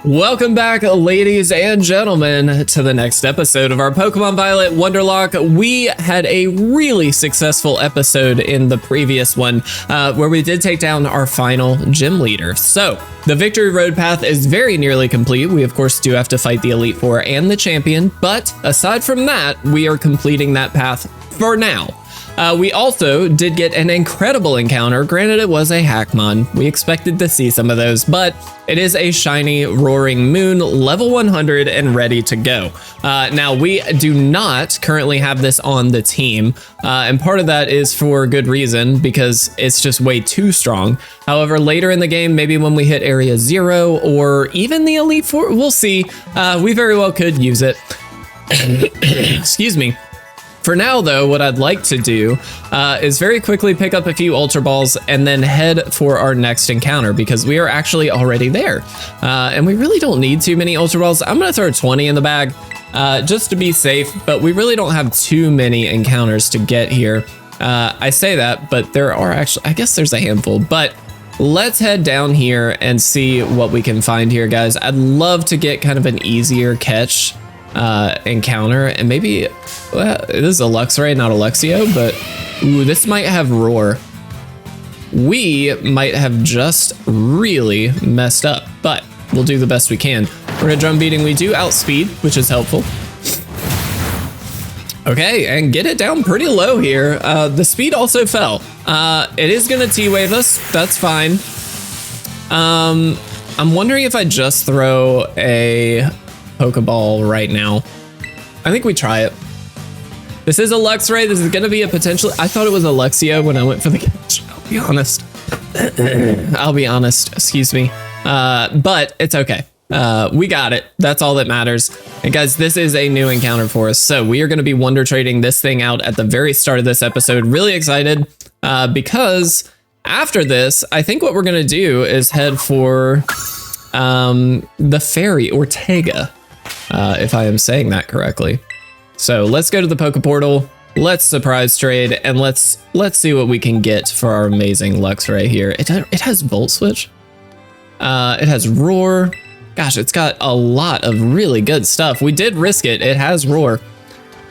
Welcome back, ladies and gentlemen, to the next episode of our Pokemon Violet Wonderlocke. We had a really successful episode in the previous one where we did take down our final gym leader. So the victory road path is very nearly complete. We, of course, do have to fight the Elite Four and the champion. But aside from that, we are completing that path for now. We also did get an incredible encounter. Granted, it was a Hackmon. We expected to see some of those, but it is a shiny Roaring Moon, level 100 and ready to go. Now, we do not currently have this on the team, and part of that is for good reason, because it's just way too strong. However, later in the game, maybe when we hit Area 0 or even the Elite Four, we'll see. We very well could use it. Excuse me. For now, though, what I'd like to do is very quickly pick up a few Ultra Balls and then head for our next encounter, because we are actually already there. And we really don't need too many Ultra Balls. I'm going to throw 20 in the bag just to be safe, but we really don't have too many encounters to get here. I say that, but there are actually, I guess there's a handful, but let's head down here and see what we can find here, guys. I'd love to get kind of an easier catch encounter, and maybe this is a Luxray, not a Luxio, but ooh, this might have Roar. We might have just really messed up, but we'll do the best we can. We're a drum beating. We do outspeed, which is helpful. Okay, and get it down pretty low here. The speed also fell. It is gonna T-wave us. That's fine. I'm wondering if I just throw a Pokeball right now. I think we try it. This is a Luxray. This is going to be a potential. I thought it was a Luxio when I went for the catch. I'll be honest. I'll be honest. Excuse me. But it's okay. We got it. That's all that matters. And guys, this is a new encounter for us. So we are going to be Wonder Trading this thing out at the very start of this episode. Really excited because after this, I think what we're going to do is head for the Fairy Ortega. If I am saying that correctly. So let's go to the Poke Portal, let's surprise trade, and let's see what we can get for our amazing Luxray here. It has Volt Switch. It has Roar. Gosh, it's got a lot of really good stuff. We did risk it. It has Roar.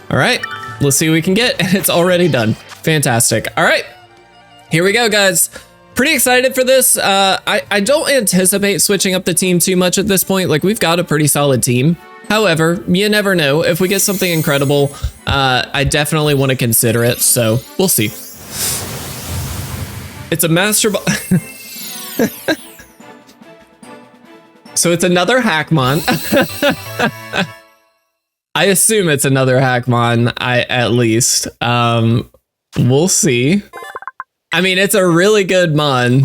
All right, let's see what we can get. And it's already done. Fantastic. All right, here we go, guys. Pretty excited for this. I don't anticipate switching up the team too much at this point. Like, we've got a pretty solid team. However, you never know. If we get something incredible, I definitely want to consider it. So we'll see. It's a Master Ball. So it's another Hackmon. I assume it's another Hackmon, at least. We'll see. I mean, it's a really good Mon.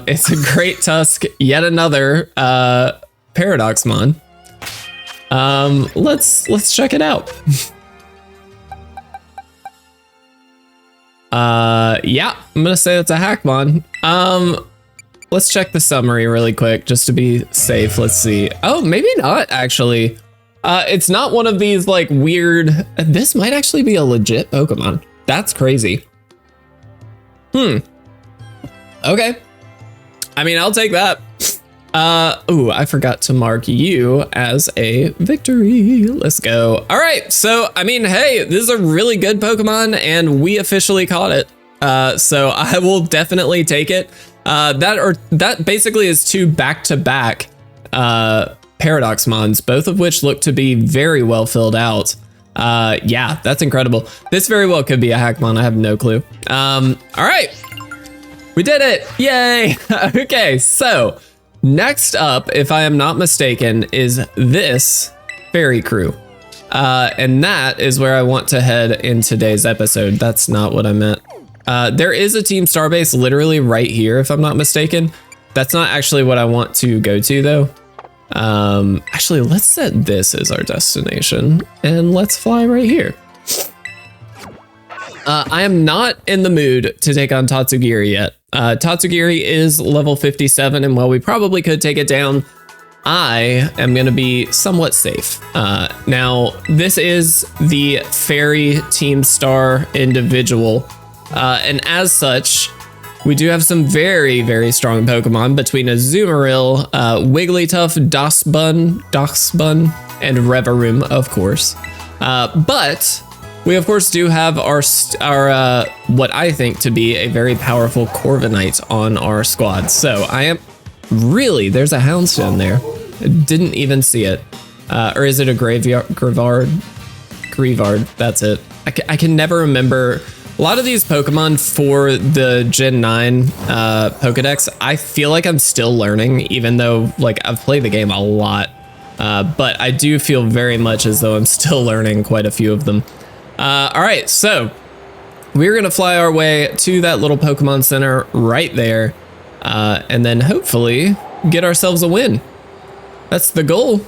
It's a great Tusk, yet another Paradoxmon. Let's check it out. Yeah, I'm gonna say it's a Hackmon. Let's check the summary really quick just to be safe. Let's see. Oh, maybe not actually. It's not one of these like weird. This might actually be a legit Pokemon. That's crazy. Okay. I mean, I'll take that. Ooh, I forgot to mark you as a victory. Let's go. All right. So, I mean, hey, this is a really good Pokemon and we officially caught it. So I will definitely take it. That basically is two back-to-back Paradoxmons, both of which look to be very well filled out. Yeah, that's incredible. This very well could be a Hackmon. I have no clue. All right. We did it. Yay. Okay, so next up, if I am not mistaken, is this Fairy Crew. And that is where I want to head in today's episode. That's not what I meant. There is a Team Starbase literally right here, if I'm not mistaken. That's not actually what I want to go to, though. Actually, let's set this as our destination and let's fly right here. I am not in the mood to take on Tatsugiri yet. Tatsugiri is level 57, and while we probably could take it down, I am going to be somewhat safe. Now, this is the Fairy Team Star individual, and as such, we do have some very, very strong Pokemon between Azumarill, Wigglytuff, Dachsbun, and Reverum, of course. But we, of course, do have our what I think to be a very powerful Corviknight on our squad. So I am really, there's a Houndstone there. I didn't even see it. Or is it a Greavard? That's it. I can never remember. A lot of these Pokemon for the Gen 9 Pokedex, I feel like I'm still learning, even though like I've played the game a lot. But I do feel very much as though I'm still learning quite a few of them. All right, so we're gonna fly our way to that little Pokemon Center right there, and then hopefully get ourselves a win. That's the goal.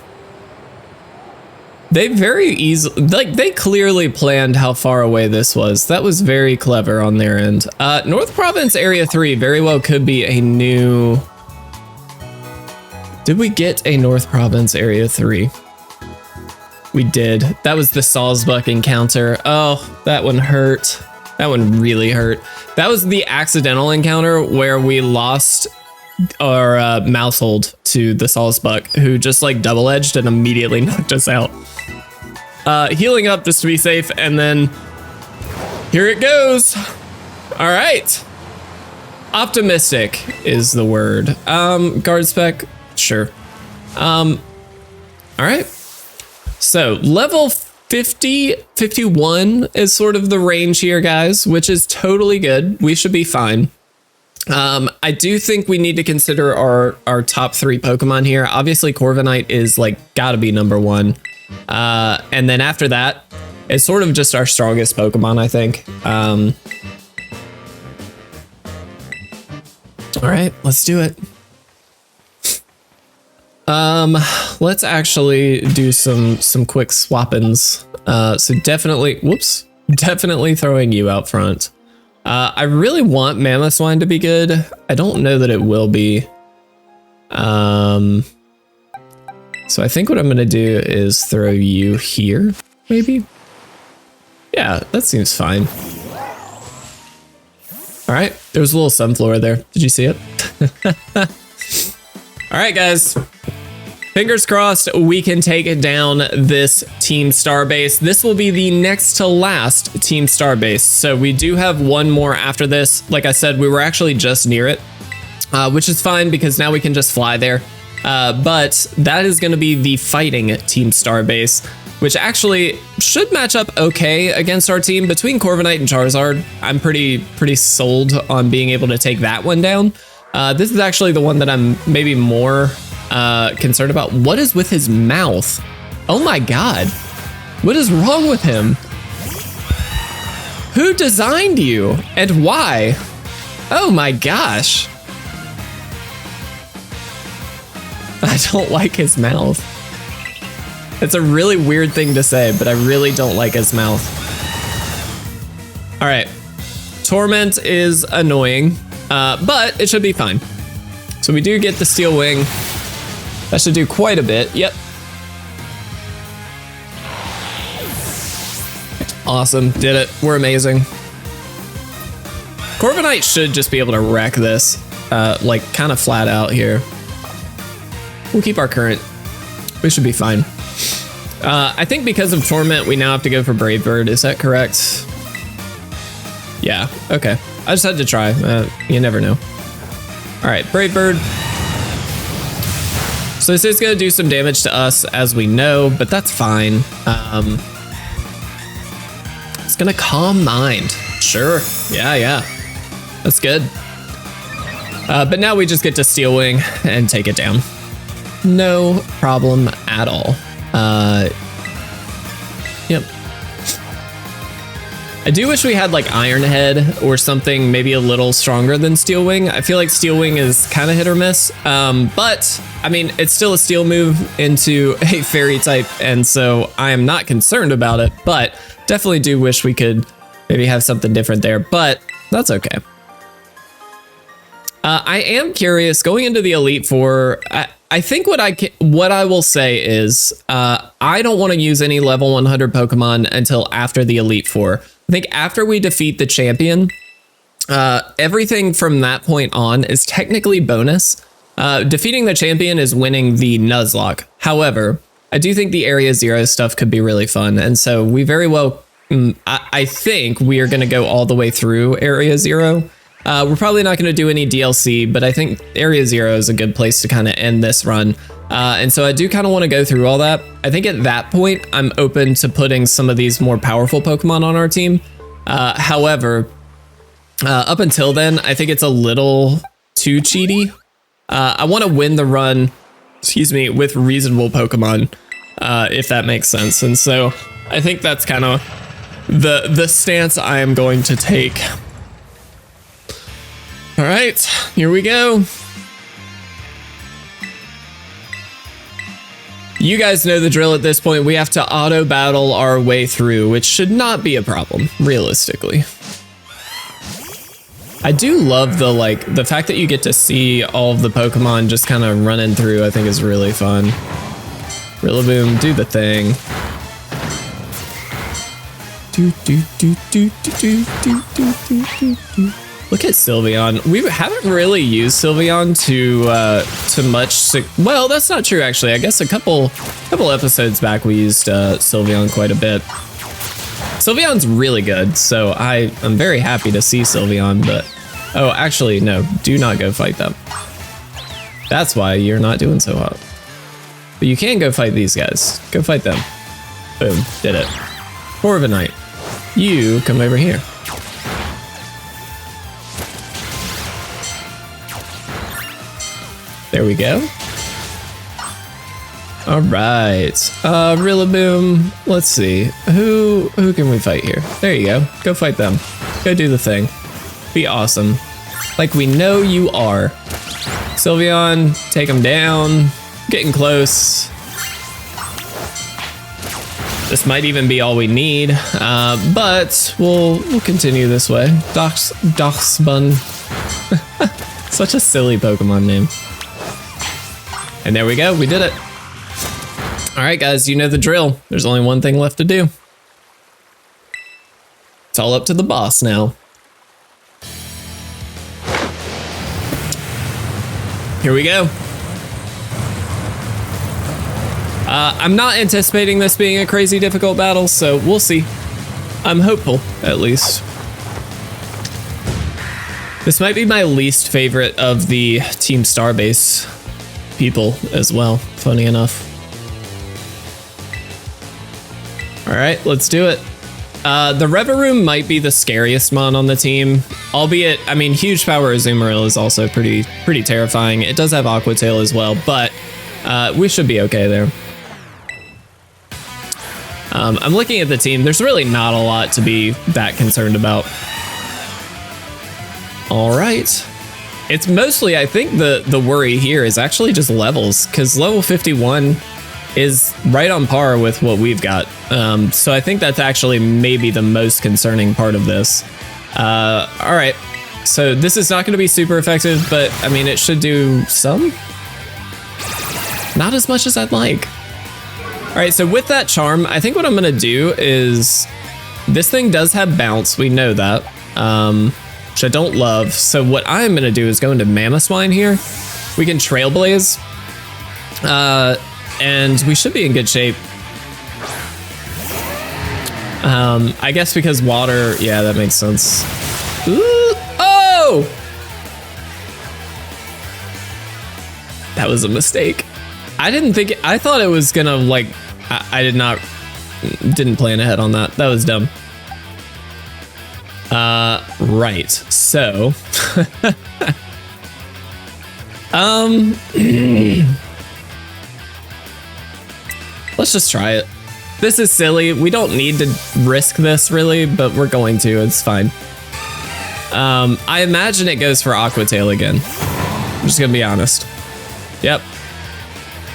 They very easily, like, they clearly planned how far away this was. That was very clever on their end. North Province Area 3 very well could be a new... Did we get a North Province Area 3? We did. That was the Sawsbuck encounter. Oh, that one hurt. That one really hurt. That was the accidental encounter where we lost our Mousehold to the Sawsbuck, who just like double-edged and immediately knocked us out. Healing up just to be safe, and then here it goes. All right. Optimistic is the word. Guard spec, sure. All right. So level 50, 51 is sort of the range here, guys, which is totally good. We should be fine. I do think we need to consider our top 3 Pokemon here. Obviously, Corviknight is like gotta be number 1. And then after that, it's sort of just our strongest Pokemon, I think. All right, let's do it. Let's actually do some quick swap-ins. So definitely throwing you out front. I really want Mamoswine to be good. I don't know that it will be. So I think what I'm gonna do is throw you here, maybe? Yeah, that seems fine. All right, there was a little sunflower there. Did you see it? All right, guys. Fingers crossed we can take it down this Team Starbase. This will be the next to last Team Starbase. So we do have one more after this. Like I said, we were actually just near it, which is fine because now we can just fly there. But that is going to be the fighting Team Starbase, which actually should match up okay against our team. Between Corviknight and Charizard, I'm pretty sold on being able to take that one down. This is actually the one that I'm maybe more concerned about. What is with his mouth? Oh my god. What is wrong with him? Who designed you and why? Oh my gosh. I don't like his mouth. It's a really weird thing to say, but I really don't like his mouth. All right. Torment is annoying, but it should be fine. So we do get the Steel Wing. That should do quite a bit. Yep. Awesome. Did it. We're amazing. Corviknight should just be able to wreck this, like kind of flat out here. We'll keep our current. We should be fine. I think because of Torment, we now have to go for Brave Bird. Is that correct? Yeah, okay. I just had to try. You never know. All right, Brave Bird. So this is gonna do some damage to us, as we know, but that's fine. It's gonna Calm Mind. Sure, yeah. That's good. But now we just get to Steel Wing and take it down. No problem at all. Yep. I do wish we had like Iron Head or something maybe a little stronger than Steel Wing. I feel like Steel Wing is kind of hit or miss. But I mean, it's still a steel move into a fairy type, and so I am not concerned about it, but definitely do wish we could maybe have something different there, but that's okay. I am curious going into the Elite Four. I think what I will say is I don't want to use any level 100 Pokemon until after the Elite Four. I think after we defeat the champion, Everything from that point on is technically bonus. Defeating the champion is winning the Nuzlocke. However, I do think the Area Zero stuff could be really fun. And so we very well, I think we are going to go all the way through Area Zero. We're probably not going to do any DLC, but I think Area Zero is a good place to kind of end this run. And so I do kind of want to go through all that. I think at that point, I'm open to putting some of these more powerful Pokemon on our team. However, up until then, I think it's a little too cheaty. I want to win the run, with reasonable Pokemon, if that makes sense. And so I think that's kind of the stance I am going to take. All right, here we go. You guys know the drill at this point. We have to auto battle our way through, which should not be a problem, realistically. I do love the fact that you get to see all of the Pokemon just kind of running through. I think is really fun. Rillaboom, do the thing. Look at Sylveon. We haven't really used Sylveon to much. Well, that's not true actually. I guess a couple episodes back we used Sylveon quite a bit. Sylveon's really good, so I am very happy to see Sylveon, but oh, actually no, do not go fight them. That's why you're not doing so hot. But you can go fight these guys. Go fight them. Boom, did it. Corviknight, you come over here. There we go. All right, Rillaboom. Let's see, who can we fight here? There you go. Go fight them. Go do the thing. Be awesome, like we know you are. Sylveon, take him down. Getting close. This might even be all we need, but we'll continue this way. Doxbun. Such a silly Pokemon name. And there we go, we did it. All right, guys, you know the drill. There's only one thing left to do. It's all up to the boss now. Here we go. I'm not anticipating this being a crazy difficult battle, so we'll see. I'm hopeful, at least. This might be my least favorite of the Team Starbase people as well, funny enough. All right, let's do it. The Reverum might be the scariest mon on the team, albeit, I mean, huge power Azumarill is also pretty terrifying. It does have Aqua Tail as well, but we should be okay there. I'm looking at the team. There's really not a lot to be that concerned about. All right. It's mostly, I think the worry here is actually just levels, because level 51 is right on par with what we've got. So I think that's actually maybe the most concerning part of this. All right. So this is not going to be super effective, but I mean, it should do some. Not as much as I'd like. All right, so with that charm, I think what I'm gonna do is, this thing does have bounce, we know that, which I don't love. So what I'm gonna do is go into Mamoswine here. We can Trailblaze, and we should be in good shape. I guess because water, yeah, that makes sense. Ooh, oh! That was a mistake. I didn't think I thought it was gonna like, I didn't plan ahead on that. That was dumb. Right, so. Let's just try it. This is silly. We don't need to risk this really, but we're going to, it's fine. I imagine it goes for Aqua Tail again. I'm just gonna be honest. Yep.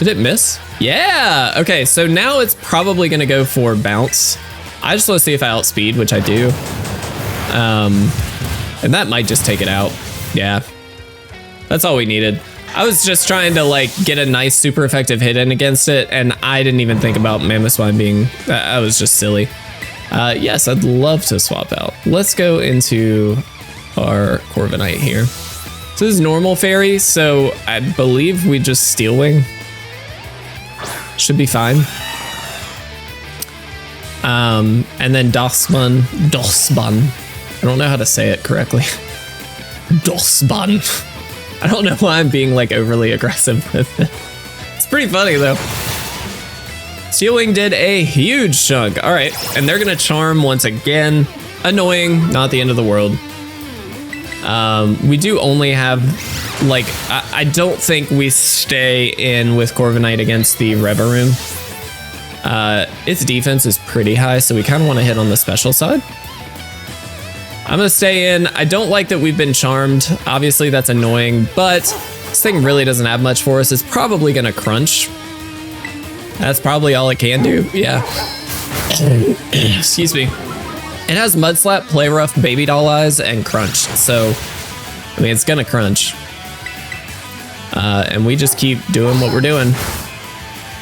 Did it miss? Yeah, okay, so now it's probably gonna go for bounce. I just wanna see if I outspeed, which I do. And that might just take it out. Yeah, that's all we needed. I was just trying to like get a nice super effective hit in against it, and I didn't even think about Mamoswine being, I was just silly. Yes, I'd love to swap out. Let's go into our Corviknight here. So this is normal fairy, so I believe we just Steel Wing. Should be fine. And then Dosban. I don't know how to say it correctly. Dosban. I don't know why I'm being like overly aggressive with it. It's pretty funny though. Steel Wing did a huge chunk. All right, and they're gonna Charm once again. Annoying, not the end of the world. We do only have, like, I don't think we stay in with Corviknight against the Reverum. Its defense is pretty high, so we kind of want to hit on the special side. I'm gonna stay in. I don't like that we've been charmed. Obviously that's annoying, but this thing really doesn't have much for us. It's probably gonna crunch. That's probably all it can do, yeah. Excuse me. It has Mud Slap, Play Rough, Baby Doll Eyes, and Crunch. So, I mean, it's gonna crunch. And we just keep doing what we're doing.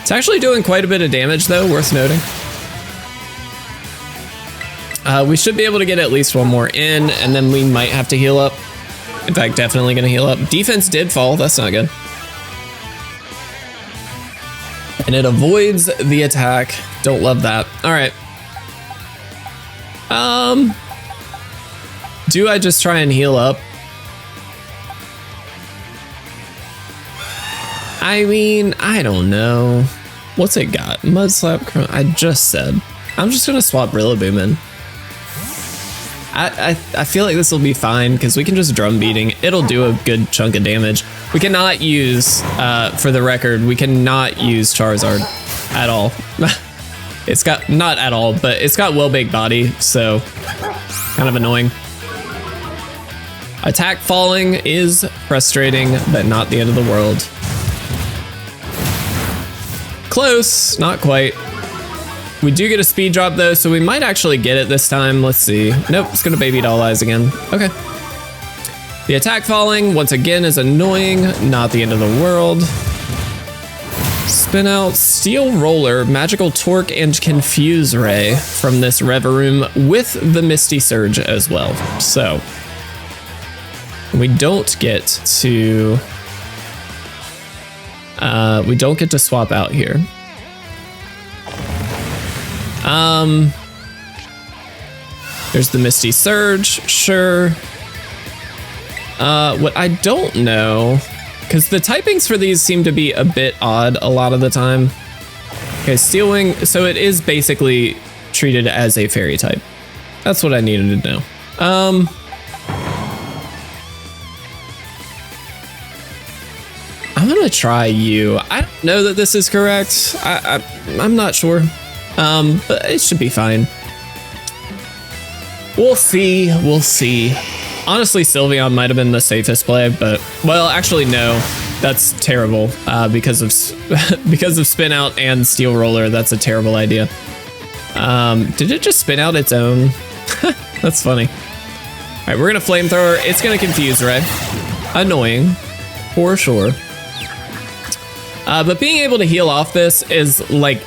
It's actually doing quite a bit of damage though, worth noting. We should be able to get at least one more in, and then we might have to heal up. In fact, definitely gonna heal up. Defense did fall, that's not good. And it avoids the attack. Don't love that. All right. Do I just try and heal up? I mean, I don't know. What's it got? Mud Slap, I just said. I'm just gonna swap Rillaboom in. I feel like this will be fine because we can just Drum Beating. It'll do a good chunk of damage. We cannot use, for the record, we cannot use Charizard at all. It's got, not at all, but it's got well-baked body, so kind of annoying. Attack falling is frustrating, but not the end of the world. Close, not quite. We do get a speed drop though, so we might actually get it this time. Let's see. Nope, it's gonna Baby Doll Eyes again. Okay. The attack falling, once again, is annoying, not the end of the world. Spin out Steel Roller, Magical Torque, and Confuse Ray from this Reverum with the Misty Surge as well. So, we don't get to swap out here. There's the Misty Surge, sure. What I don't know, because the typings for these seem to be a bit odd a lot of the time. Okay, Steel Wing, so it is basically treated as a fairy type. That's what I needed to know. I'm gonna try you. I don't know that this is correct. I'm not sure. But it should be fine. We'll see, we'll see. Honestly, Sylveon might have been the safest play, but, well, actually, no. That's terrible, because of Spin Out and Steel Roller. That's a terrible idea. Did it just spin out its own? That's funny. All right, we're gonna Flamethrower. It's gonna Confuse Ray. Annoying, for sure. But being able to heal off this is like,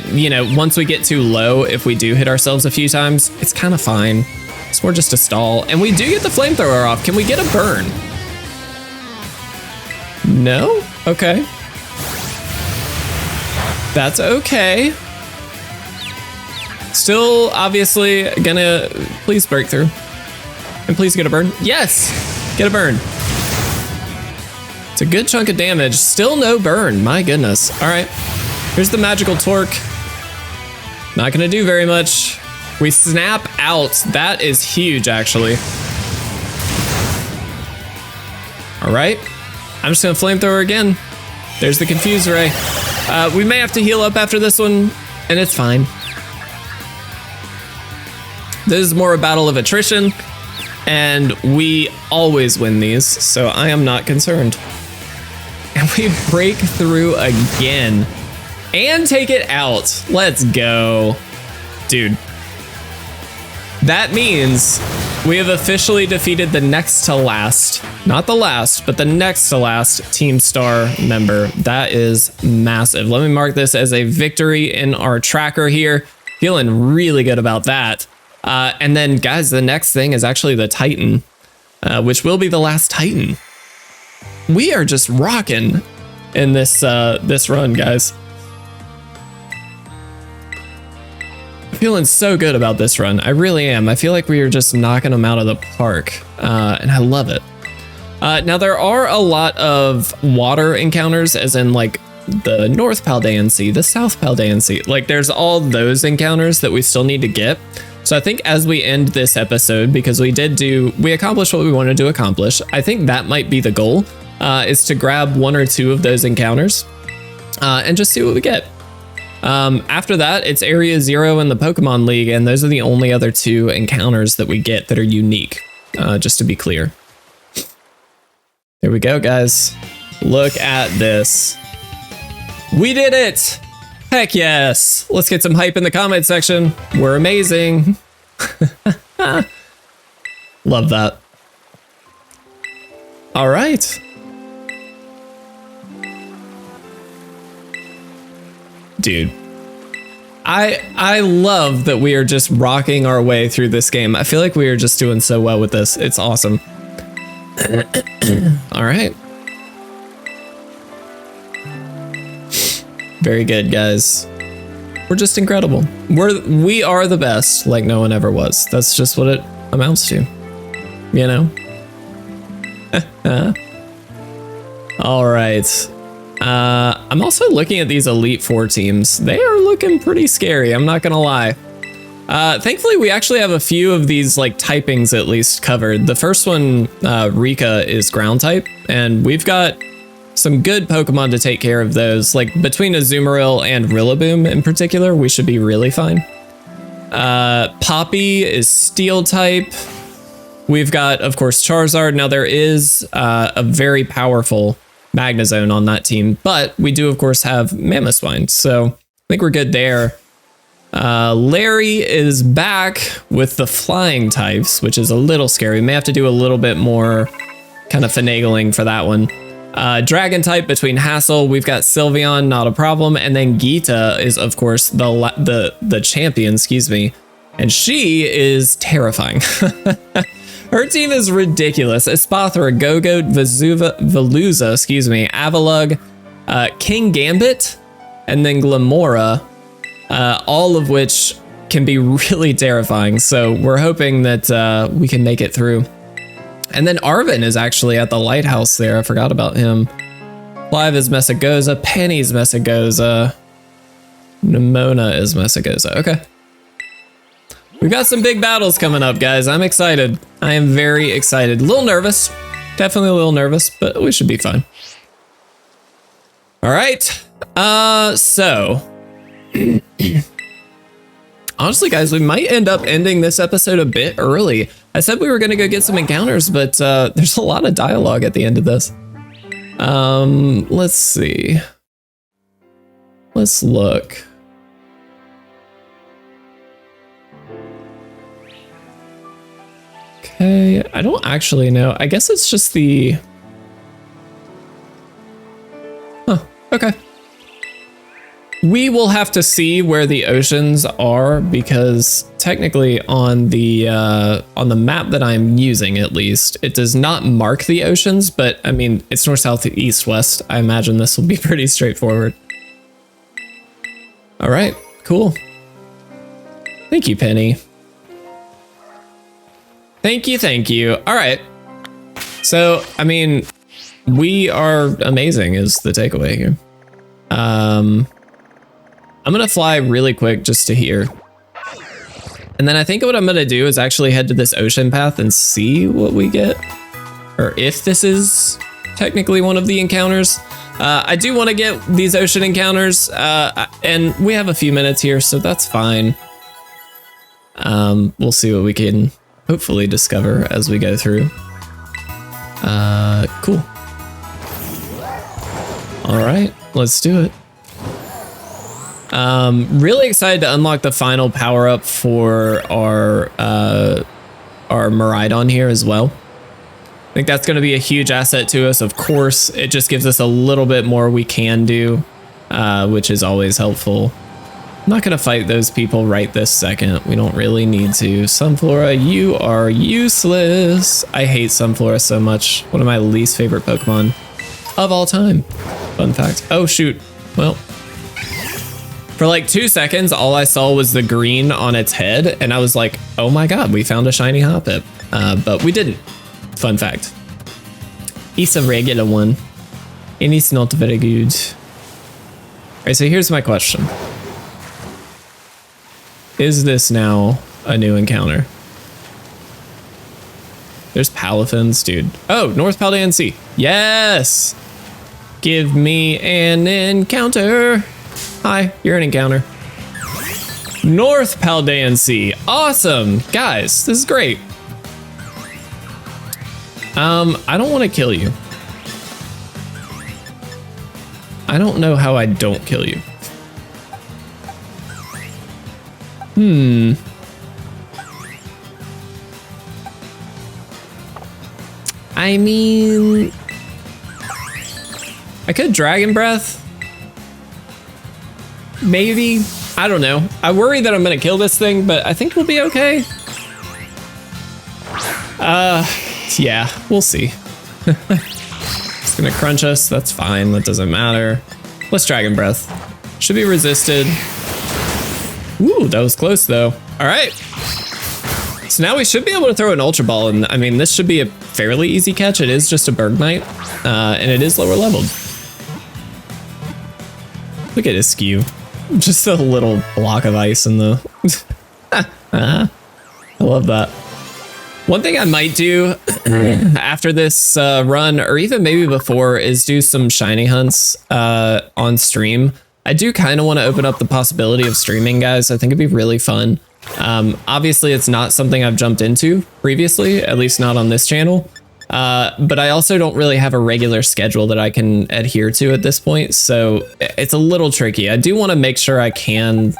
you know, once we get too low, if we do hit ourselves a few times, it's kind of fine. It's more just a stall. And we do get the Flamethrower off. Can we get a burn? No? Okay. That's okay. Still, obviously, gonna please break through. And please get a burn. Yes! Get a burn. It's a good chunk of damage. Still no burn. My goodness. All right. Here's the Magical Torque. Not gonna do very much. We snap out. That is huge, actually. All right. I'm just gonna Flamethrower again. There's the Confuse Ray. We may have to heal up after this one, and it's fine. This is more a battle of attrition, and we always win these, so I am not concerned. And we break through again. And take it out. Let's go. Dude. That means we have officially defeated the next to last, not the last, but the next to last Team Star member. That is massive. Let me mark this as a victory in our tracker here. Feeling really good about that. And then, guys, the next thing is actually the Titan. which will be the last Titan. We are just rocking in this this run, guys. I'm feeling so good about this run. I really am. I feel like we are just knocking them out of the park, and I love it. Now, there are a lot of water encounters, as in like the North Paldean Sea, the South Paldean Sea. Like there's all those encounters that we still need to get. So I think as we end this episode, because we accomplished what we wanted to accomplish, I think that might be the goal, is to grab 1 or 2 of those encounters and just see what we get. After that, it's Area 0 in the Pokemon League, and those are the only other 2 encounters that we get that are unique, just to be clear. There we go, guys. Look at this. We did it! Heck yes! Let's get some hype in the comment section. We're amazing. Love that. All right. Dude, I love that we are just rocking our way through this game. I feel like we are just doing so well with this. It's awesome. All right. Very good, guys. We're just incredible. We are the best, like no one ever was. That's just what it amounts to, you know? All right. I'm also looking at these Elite Four teams. They are looking pretty scary, I'm not gonna lie. Thankfully, we actually have a few of these like typings at least covered. The first one, Rika, is ground type, and we've got some good Pokemon to take care of those. Like between Azumarill and Rillaboom in particular, we should be really fine. Poppy is Steel type. We've got, of course, Charizard. Now there is a very powerful Magnezone on that team, but we do, of course, have Mamoswine, so I think we're good there. Larry is back with the flying types, which is a little scary. We may have to do a little bit more kind of finagling for that one. Dragon type between Hassel, we've got Sylveon, not a problem, and then Geeta is, of course, the champion, excuse me, and she is terrifying. Her team is ridiculous. Espathra, Gogoat, Veluza, excuse me, Avalugg, King Gambit, and then Glamora, all of which can be really terrifying. So we're hoping that we can make it through. And then Arven is actually at the lighthouse there. I forgot about him. Clive is Messagoza, Penny's Messagoza, Nimona is Messagoza. Okay. We've got some big battles coming up, guys. I'm excited. I am very excited. A little nervous. Definitely a little nervous, but we should be fine. All right. So honestly, guys, we might end up ending this episode a bit early. I said we were going to go get some encounters, but there's a lot of dialogue at the end of this. Let's see. Let's look. Okay, I don't actually know. I guess it's just the... Huh, okay. We will have to see where the oceans are, because technically on the map that I'm using, at least, it does not mark the oceans, but I mean, it's north, south, east, west. I imagine this will be pretty straightforward. All right, cool. Thank you, Penny. Thank you. All right. So, I mean, we are amazing is the takeaway here. I'm going to fly really quick just to here. And then I think what I'm going to do is actually head to this ocean path and see what we get. Or if this is technically one of the encounters. I do want to get these ocean encounters. And we have a few minutes here, so that's fine. We'll see what we can hopefully discover as we go through. Cool. All right, let's do it. Really excited to unlock the final power up for our Miraidon here as well. I think that's going to be a huge asset to us. Of course, it just gives us a little bit more we can do, which is always helpful. I'm not gonna fight those people right this second. We don't really need to. Sunflora, you are useless. I hate Sunflora so much. One of my least favorite Pokemon of all time. Fun fact. Oh shoot. Well, for like 2 seconds, all I saw was the green on its head, and I was like, oh my god, we found a shiny Hoppip. But we didn't. Fun fact. It's a regular one, and it's not very good. Alright, so here's my question. Is this now a new encounter? There's Palafins, dude. Oh, North Paldean Sea. Yes! Give me an encounter. Hi, you're an encounter. North Paldean Sea. Awesome. Guys, this is great. I don't want to kill you. I don't know how I don't kill you. I mean, I could Dragon Breath. Maybe. I don't know. I worry that I'm gonna kill this thing, but I think we'll be okay. Yeah, we'll see. It's gonna crunch us. That's fine. That doesn't matter. Let's Dragon Breath. Should be resisted. Ooh, that was close though. All right. So now we should be able to throw an Ultra Ball, and I mean, this should be a fairly easy catch. It is just a Bergmite, and it is lower leveled. Look at his skew. Just a little block of ice in the... I love that. One thing I might do after this run, or even maybe before, is do some shiny hunts on stream. I do kind of want to open up the possibility of streaming, guys. I think it'd be really fun. Obviously, it's not something I've jumped into previously, at least not on this channel. But I also don't really have a regular schedule that I can adhere to at this point, so it's a little tricky. I do want to make sure I can,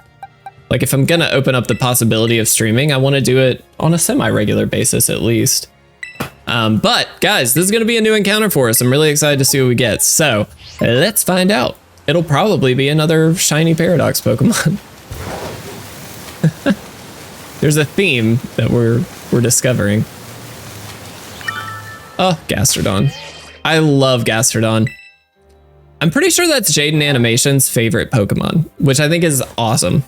like, if I'm going to open up the possibility of streaming, I want to do it on a semi-regular basis at least. But guys, this is going to be a new encounter for us. I'm really excited to see what we get. So let's find out. It'll probably be another shiny Paradox Pokemon. There's a theme that we're discovering. Oh, Gastrodon. I love Gastrodon. I'm pretty sure that's Jaden Animation's favorite Pokemon, which I think is awesome.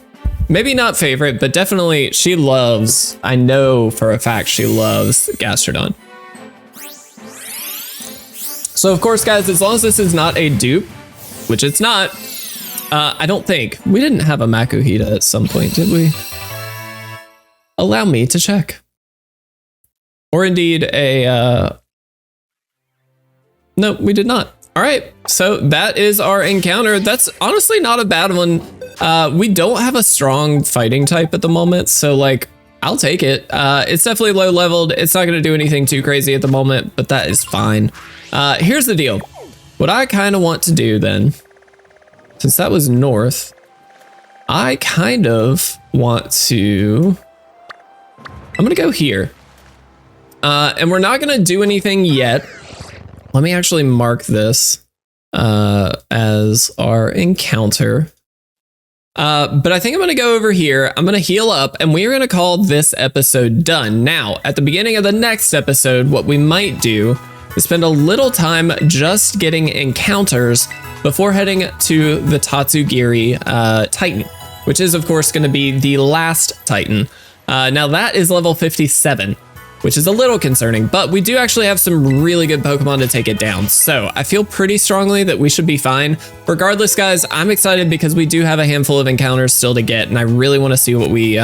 Maybe not favorite, but definitely she loves, I know for a fact she loves Gastrodon. So of course, guys, as long as this is not a dupe, which it's not, I don't think. We didn't have a Makuhita at some point, did we? Allow me to check. Or indeed a, no, we did not. All right, so that is our encounter. That's honestly not a bad one. We don't have a strong fighting type at the moment, so like, I'll take it. It's definitely low leveled. It's not gonna do anything too crazy at the moment, but that is fine. Here's the deal. What I kind of want to do then, since that was north, I kind of want to, I'm gonna go here. And we're not gonna do anything yet. Let me actually mark this as our encounter. But I think I'm gonna go over here. I'm gonna heal up, and we're gonna call this episode done. Now, at the beginning of the next episode, what we might do is spend a little time just getting encounters before heading to the Tatsugiri Titan, which is of course gonna be the last Titan. Now that is level 57. Which is a little concerning, but we do actually have some really good Pokemon to take it down. So I feel pretty strongly that we should be fine. Regardless, guys, I'm excited because we do have a handful of encounters still to get, and I really want to see what we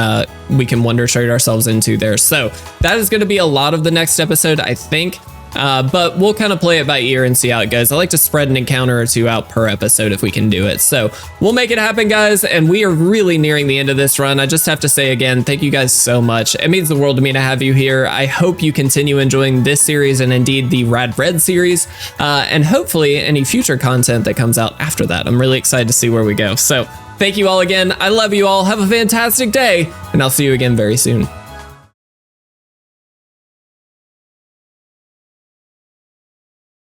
can Wonder Trade ourselves into there. So that is going to be a lot of the next episode, I think. But we'll kind of play it by ear and see how it goes. I like to spread an encounter or two out per episode if we can do it. So we'll make it happen, guys. And we are really nearing the end of this run. I just have to say again, thank you guys so much. It means the world to me to have you here. I hope you continue enjoying this series and indeed the Rad Red series, and hopefully any future content that comes out after that. I'm really excited to see where we go. So thank you all again. I love you all. Have a fantastic day, and I'll see you again very soon.